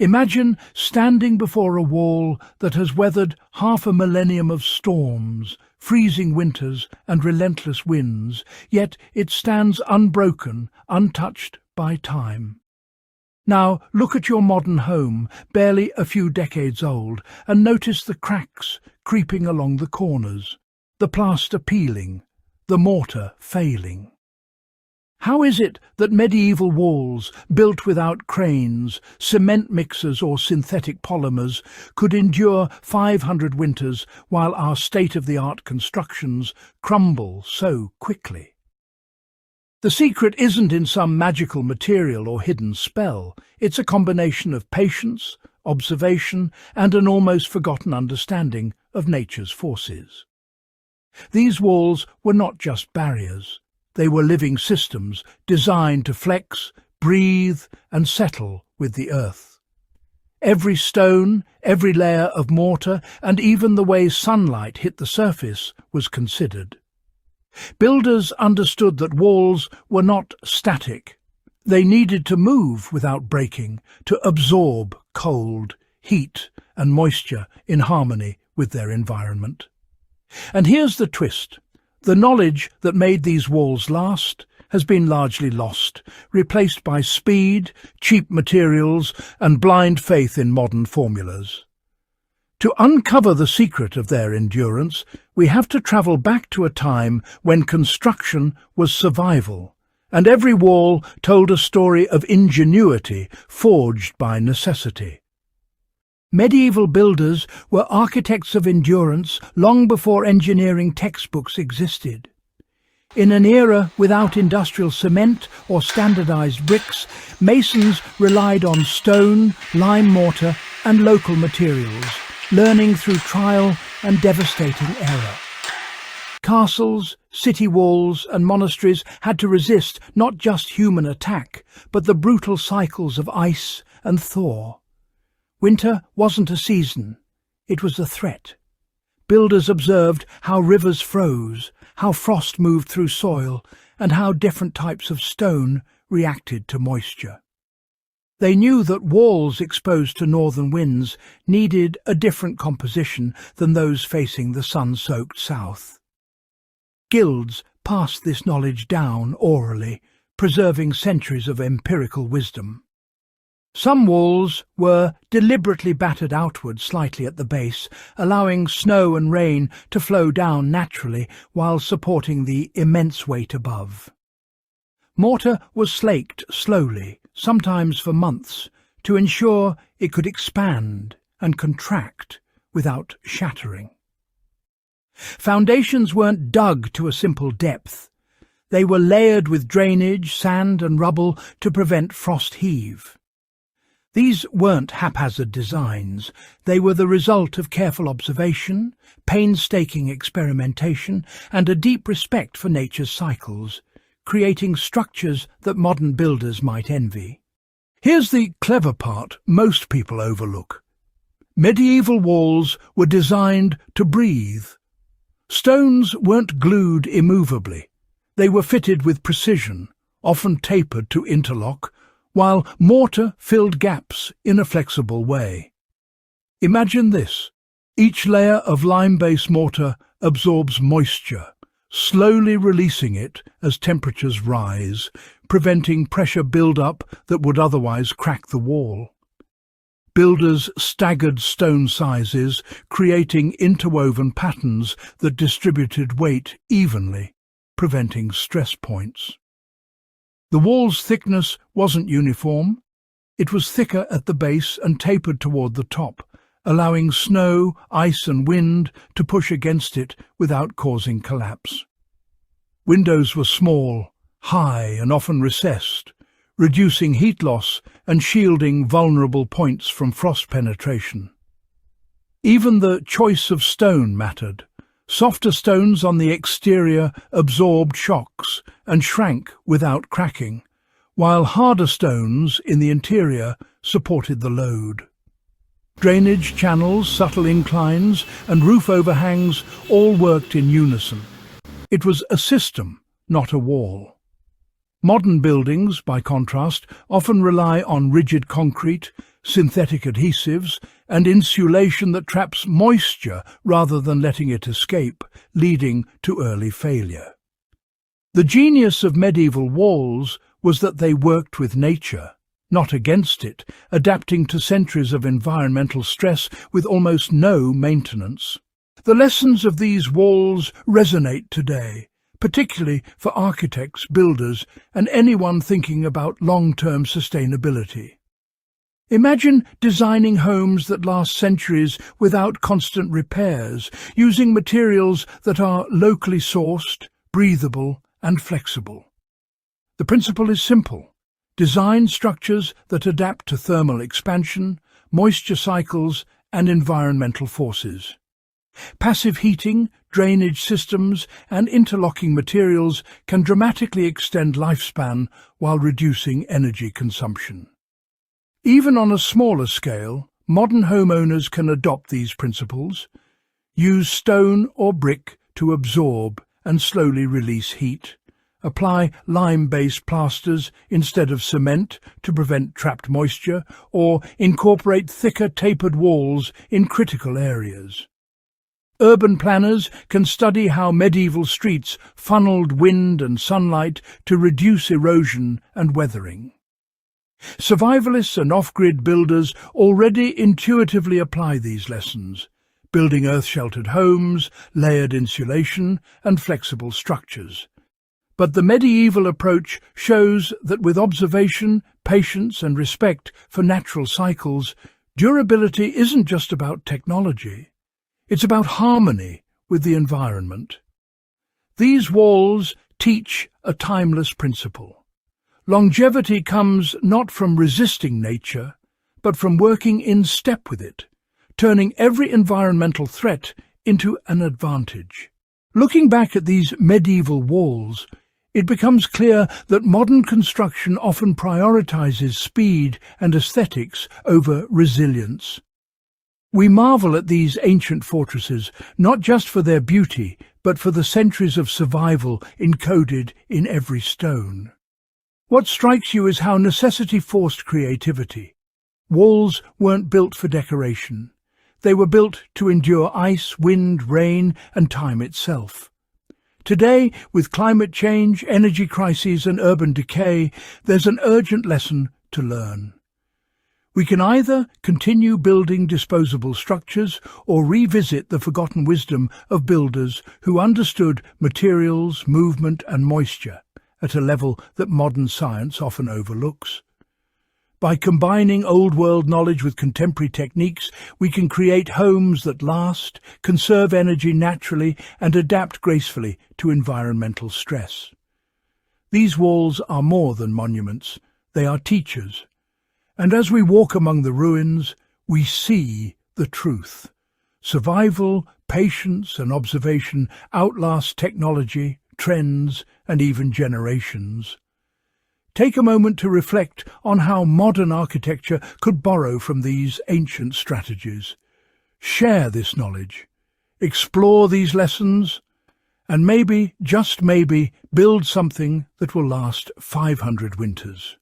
Imagine standing before a wall that has weathered half a millennium of storms, freezing winters and relentless winds, yet it stands unbroken, untouched by time. Now look at your modern home, barely a few decades old, and notice the cracks creeping along the corners, the plaster peeling, the mortar failing. How is it that medieval walls, built without cranes, cement mixers or synthetic polymers, could endure 500 winters while our state-of-the-art constructions crumble so quickly? The secret isn't in some magical material or hidden spell. It's a combination of patience, observation, and an almost forgotten understanding of nature's forces. These walls were not just barriers. They were living systems designed to flex, breathe, and settle with the earth. Every stone, every layer of mortar, and even the way sunlight hit the surface was considered. Builders understood that walls were not static. They needed to move without breaking, to absorb cold, heat, and moisture in harmony with their environment. And here's the twist. The knowledge that made these walls last has been largely lost, replaced by speed, cheap materials, and blind faith in modern formulas. To uncover the secret of their endurance, we have to travel back to a time when construction was survival, and every wall told a story of ingenuity forged by necessity. Medieval builders were architects of endurance long before engineering textbooks existed. In an era without industrial cement or standardized bricks, masons relied on stone, lime mortar, and local materials, learning through trial and devastating error. Castles, city walls, and monasteries had to resist not just human attack, but the brutal cycles of ice and thaw. Winter wasn't a season, it was a threat. Builders observed how rivers froze, how frost moved through soil, and how different types of stone reacted to moisture. They knew that walls exposed to northern winds needed a different composition than those facing the sun-soaked south. Guilds passed this knowledge down orally, preserving centuries of empirical wisdom. Some walls were deliberately battered outward slightly at the base, allowing snow and rain to flow down naturally while supporting the immense weight above. Mortar was slaked slowly, sometimes for months, to ensure it could expand and contract without shattering. Foundations weren't dug to a simple depth. They were layered with drainage, sand and rubble to prevent frost heave. These weren't haphazard designs. They were the result of careful observation, painstaking experimentation, and a deep respect for nature's cycles, creating structures that modern builders might envy. Here's the clever part most people overlook. Medieval walls were designed to breathe. Stones weren't glued immovably. They were fitted with precision, often tapered to interlock, while mortar filled gaps in a flexible way. Imagine this. Each layer of lime-based mortar absorbs moisture, slowly releasing it as temperatures rise, preventing pressure build-up that would otherwise crack the wall. Builders staggered stone sizes, creating interwoven patterns that distributed weight evenly, preventing stress points. The wall's thickness wasn't uniform. It was thicker at the base and tapered toward the top, allowing snow, ice and wind to push against it without causing collapse. Windows were small, high and often recessed, reducing heat loss and shielding vulnerable points from frost penetration. Even the choice of stone mattered. Softer stones on the exterior absorbed shocks and shrank without cracking, while harder stones in the interior supported the load. Drainage channels, subtle inclines, and roof overhangs all worked in unison. It was a system, not a wall. Modern buildings, by contrast, often rely on rigid concrete, synthetic adhesives, and insulation that traps moisture rather than letting it escape, leading to early failure. The genius of medieval walls was that they worked with nature, not against it, adapting to centuries of environmental stress with almost no maintenance. The lessons of these walls resonate today, particularly for architects, builders, and anyone thinking about long-term sustainability. Imagine designing homes that last centuries without constant repairs, using materials that are locally sourced, breathable, and flexible. The principle is simple. Design structures that adapt to thermal expansion, moisture cycles, and environmental forces. Passive heating, drainage systems, and interlocking materials can dramatically extend lifespan while reducing energy consumption. Even on a smaller scale, modern homeowners can adopt these principles. Use stone or brick to absorb and slowly release heat. Apply lime-based plasters instead of cement to prevent trapped moisture, or incorporate thicker tapered walls in critical areas. Urban planners can study how medieval streets funneled wind and sunlight to reduce erosion and weathering. Survivalists and off-grid builders already intuitively apply these lessons, building earth-sheltered homes, layered insulation, and flexible structures. But the medieval approach shows that with observation, patience, and respect for natural cycles, durability isn't just about technology. It's about harmony with the environment. These walls teach a timeless principle. Longevity comes not from resisting nature, but from working in step with it, turning every environmental threat into an advantage. Looking back at these medieval walls, it becomes clear that modern construction often prioritizes speed and aesthetics over resilience. We marvel at these ancient fortresses, not just for their beauty, but for the centuries of survival encoded in every stone. What strikes you is how necessity forced creativity. Walls weren't built for decoration. They were built to endure ice, wind, rain, and time itself. Today, with climate change, energy crises, and urban decay, there's an urgent lesson to learn. We can either continue building disposable structures or revisit the forgotten wisdom of builders who understood materials, movement, and moisture at a level that modern science often overlooks. By combining old-world knowledge with contemporary techniques, we can create homes that last, conserve energy naturally, and adapt gracefully to environmental stress. These walls are more than monuments, they are teachers. And as we walk among the ruins, we see the truth. Survival, patience, and observation outlast technology, trends, and even generations. Take a moment to reflect on how modern architecture could borrow from these ancient strategies. Share this knowledge, explore these lessons, and maybe, just maybe, build something that will last 500 winters.